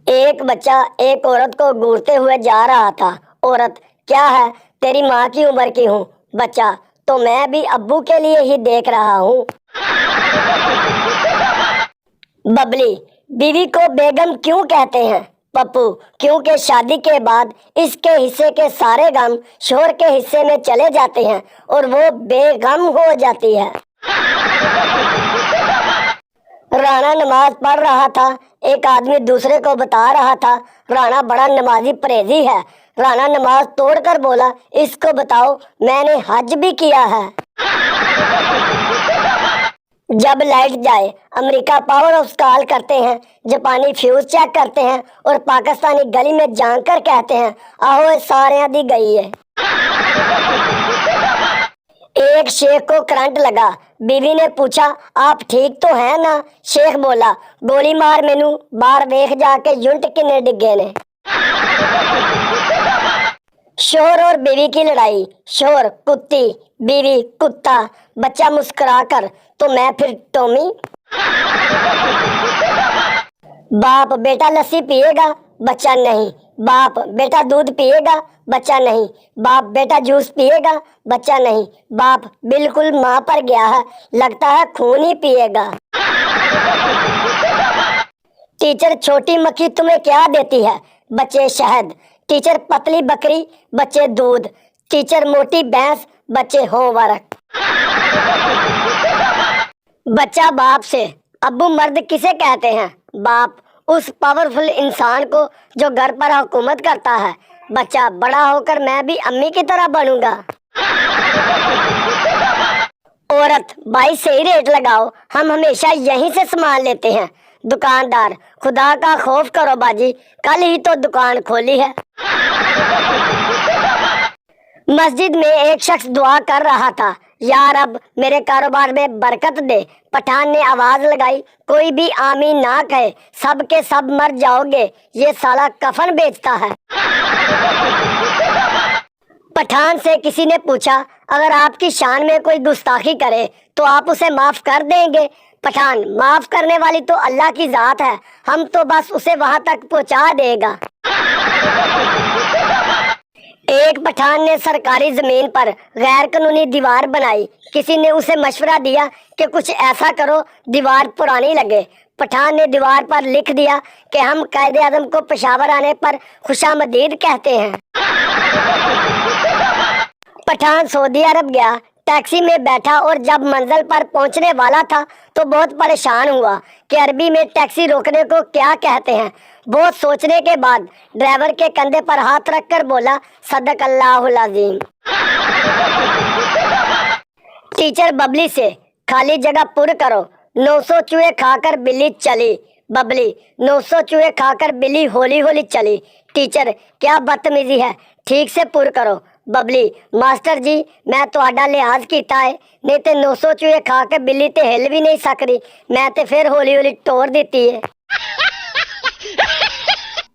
ایک بچہ ایک عورت کو گھورتے ہوئے جا رہا تھا۔ عورت: کیا ہے؟ تیری ماں کی عمر کی ہوں۔ بچہ: تو میں بھی ابو کے لیے ہی دیکھ رہا ہوں۔ ببلی: بیوی کو بیگم کیوں کہتے ہیں؟ پپو: کیونکہ شادی کے بعد اس کے حصے کے سارے غم شوہر کے حصے میں چلے جاتے ہیں اور وہ بے غم ہو جاتی ہے۔ رانا نماز پڑھ رہا تھا۔ ایک آدمی دوسرے کو بتا رہا تھا رانا بڑا نمازی پرہیزی ہے۔ رانا نماز توڑ کر بولا: اس کو بتاؤ میں نے حج بھی کیا ہے۔ جب لائٹ جائے امریکہ پاور ہاؤس کال کرتے ہیں، جاپانی فیوز چیک کرتے ہیں اور پاکستانی گلی میں جھانک کر کہتے ہیں آہو سارے دی گئی ہے۔ ایک شیخ کو کرنٹ لگا۔ بیوی نے پوچھا آپ ٹھیک تو ہیں نا؟ شیخ بولا: گولی مار مینو باہر ویکھ جا کے یونٹ کنے ڈگے نے۔ شوہر اور بیوی کی لڑائی۔ شوہر: کتی، بیوی: کتا۔ بچہ مسکرا کر: تو میں پھر ٹومی۔ باپ: بیٹا لسی پیے گا؟ بچہ: نہیں۔ باپ: بیٹا دودھ پیے گا؟ بچہ: نہیں۔ باپ: بیٹا جوس پیے گا؟ بچہ: نہیں۔ باپ: بالکل ماں پر گیا ہے، لگتا ہے خون ہی پیے گا۔ ٹیچر: چھوٹی مکھی تمہیں کیا دیتی ہے؟ بچے: شہد۔ ٹیچر: پتلی بکری؟ بچے: دودھ۔ ٹیچر: موٹی بھینس؟ بچے: ہوم ورک۔ بچہ باپ سے: ابو مرد کسے کہتے ہیں؟ باپ: اس پاورفل انسان کو جو گھر پر حکومت کرتا ہے۔ بچہ: بڑا ہو کر میں بھی امی کی طرح بنوں گا۔ عورت: بھائی صحیح ریٹ لگاؤ، ہم ہمیشہ یہیں سے سامان لیتے ہیں۔ دکاندار: خدا کا خوف کرو باجی، کل ہی تو دکان کھولی ہے۔ مسجد میں ایک شخص دعا کر رہا تھا: یا رب میرے کاروبار میں برکت دے۔ پٹھان نے آواز لگائی: کوئی بھی آمین نہ کہے، سب کے سب مر جاؤ گے، یہ سالا کفن بیچتا ہے۔ پٹھان سے کسی نے پوچھا: اگر آپ کی شان میں کوئی گستاخی کرے تو آپ اسے معاف کر دیں گے؟ پٹھان: معاف کرنے والی تو اللہ کی ذات ہے، ہم تو بس اسے وہاں تک پہنچا دے گا۔ ایک پٹھان نے سرکاری زمین پر غیر قانونی دیوار بنائی۔ کسی نے اسے مشورہ دیا کہ کچھ ایسا کرو دیوار پرانی لگے۔ پٹھان نے دیوار پر لکھ دیا کہ ہم قائد اعظم کو پشاور آنے پر خوشامدید کہتے ہیں۔ پٹھان سعودی عرب گیا، ٹیکسی میں بیٹھا اور جب منزل پر پہنچنے والا تھا تو بہت پریشان ہوا کہ عربی میں ٹیکسی روکنے کو کیا کہتے ہیں۔ بہت سوچنے کے بعد ڈرائیور کے کندھے پر ہاتھ رکھ کر بولا: صدق اللہ العظیم۔ ٹیچر ببلی سے: خالی جگہ پر کرو۔ 900 چوہے کھا کر بلی چلی۔ ببلی: 900 چوہے کھا کر بلی ہولی ہولی چلی۔ ٹیچر: کیا بدتمیزی ہے، ٹھیک سے پر کرو۔ ببلی: ماسٹر جی میں تہاڈا لحاظ کیتا ہے، نہیں تے 900 چوہے کھا کے بلی تے ہل بھی نہیں سکدی، میں تے پھر ہولی ہولی ٹور دیتی ہے۔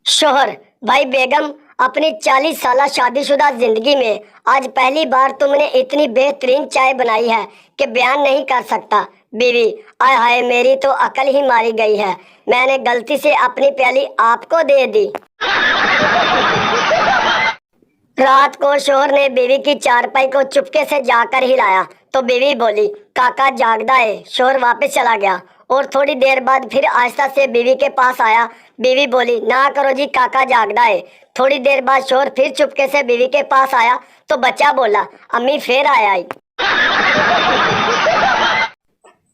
شوہر: بھائی بیگم، اپنی 40 سالہ شادی شدہ زندگی میں آج پہلی بار تم نے اتنی بہترین چائے بنائی ہے کہ بیان نہیں کر سکتا۔ بیوی: آئے ہائے میری تو عقل ہی ماری گئی ہے، میں نے غلطی سے اپنی پیالی آپ کو دے دی۔ رات کو شوہر نے بیوی کی چارپائی کو چپکے سے جا کر ہلایا تو بیوی بولی: کاکا جاگدا ہے۔ شوہر واپس چلا گیا اور تھوڑی دیر بعد پھر آہستہ سے بیوی کے پاس آیا۔ بیوی بولی: نہ کرو جی کاکا جاگدا ہے۔ تھوڑی دیر بعد شوہر پھر چپکے سے بیوی کے پاس آیا تو بچہ بولا: امی پھر آیا۔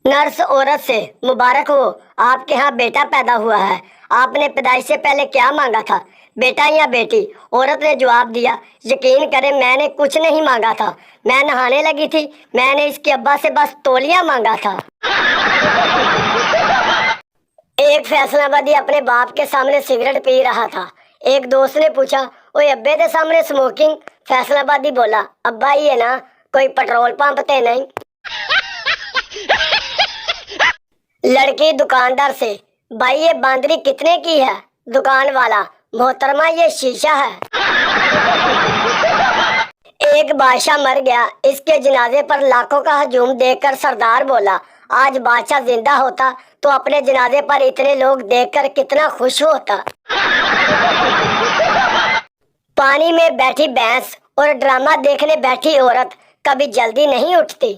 نرس عورت سے: مبارک ہو، آپ کے ہاں بیٹا پیدا ہوا ہے، آپ نے پیدائش سے پہلے کیا مانگا تھا، بیٹا یا بیٹی؟ عورت نے جواب دیا: یقین کریں میں نے کچھ نہیں مانگا تھا، میں نہانے لگی تھی، میں نے اس کے ابا سے بس تولیہ مانگا تھا۔ ایک فیصل آبادی اپنے باپ کے سامنے سگریٹ پی رہا تھا۔ ایک دوست نے پوچھا: اوے ابے دے سامنے سموکنگ؟ فیصل آبادی بولا: ابا ہی ہے نا، کوئی پٹرول پمپ تے نہیں۔ لڑکی دکاندار سے: بھائی یہ باندری کتنے کی ہے؟ دکان والا: محترمہ یہ شیشہ ہے۔ ایک بادشاہ مر گیا، اس کے جنازے پر لاکھوں کا ہجوم دیکھ کر سردار بولا: آج بادشاہ زندہ ہوتا تو اپنے جنازے پر اتنے لوگ دیکھ کر کتنا خوش ہوتا۔ پانی میں بیٹھی بھینس اور ڈرامہ دیکھنے بیٹھی عورت کبھی جلدی نہیں اٹھتی۔